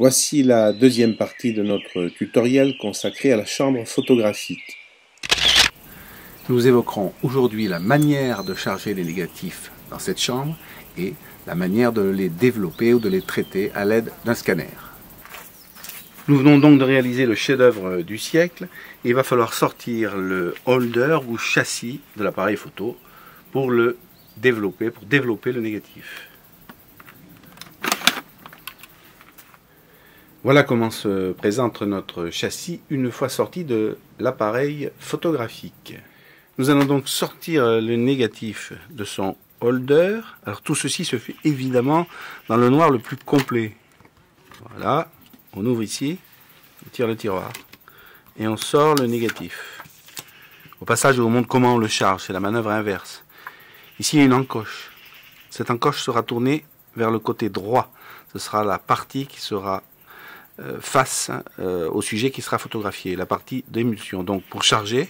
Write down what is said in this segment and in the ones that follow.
Voici la deuxième partie de notre tutoriel consacré à la chambre photographique. Nous évoquerons aujourd'hui la manière de charger les négatifs dans cette chambre et la manière de les développer ou de les traiter à l'aide d'un scanner. Nous venons donc de réaliser le chef-d'œuvre du siècle et il va falloir sortir le holder ou châssis de l'appareil photo pour le développer, pour développer le négatif. Voilà comment se présente notre châssis une fois sorti de l'appareil photographique. Nous allons donc sortir le négatif de son holder. Alors tout ceci se fait évidemment dans le noir le plus complet. Voilà, on ouvre ici, on tire le tiroir et on sort le négatif. Au passage, je vous montre comment on le charge, c'est la manœuvre inverse. Ici, il y a une encoche. Cette encoche sera tournée vers le côté droit. Ce sera la partie qui sera face au sujet qui sera photographié, la partie d'émulsion. Donc pour charger,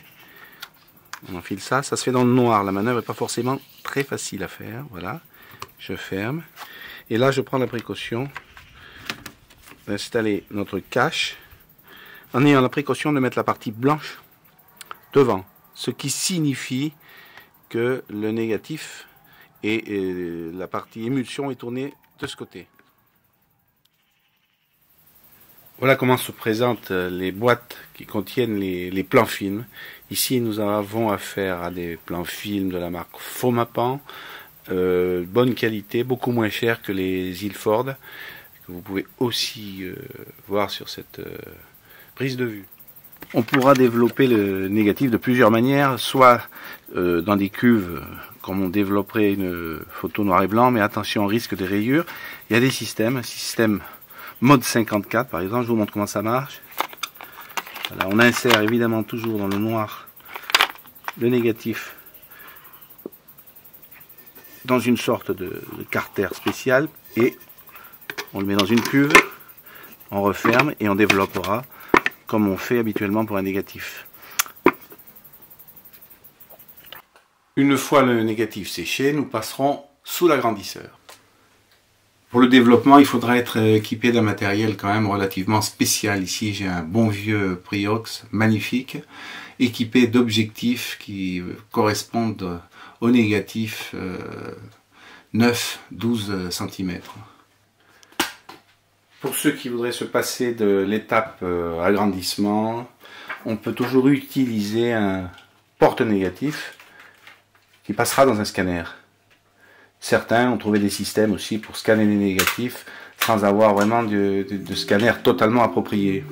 on enfile ça, ça se fait dans le noir, la manœuvre n'est pas forcément très facile à faire. Voilà, je ferme et là je prends la précaution d'installer notre cache en ayant la précaution de mettre la partie blanche devant, ce qui signifie que le négatif et la partie émulsion est tournée de ce côté. Voilà comment se présentent les boîtes qui contiennent les plans films. Ici, nous avons affaire à des plans films de la marque Fomapan, bonne qualité, beaucoup moins cher que les Ilford, que vous pouvez aussi voir sur cette prise de vue. On pourra développer le négatif de plusieurs manières, soit dans des cuves, comme on développerait une photo noir et blanc, mais attention au risque des rayures. Il y a des systèmes, un système mode 54 par exemple, je vous montre comment ça marche. Voilà, on insère évidemment toujours dans le noir le négatif dans une sorte de carter spécial et on le met dans une cuve, on referme et on développera comme on fait habituellement pour un négatif. Une fois le négatif séché, nous passerons sous l'agrandisseur. Pour le développement, il faudra être équipé d'un matériel quand même relativement spécial. Ici, j'ai un bon vieux Priox magnifique, équipé d'objectifs qui correspondent au négatif 9-12 cm. Pour ceux qui voudraient se passer de l'étape agrandissement, on peut toujours utiliser un porte-négatif qui passera dans un scanner. Certains ont trouvé des systèmes aussi pour scanner les négatifs sans avoir vraiment de scanner totalement approprié.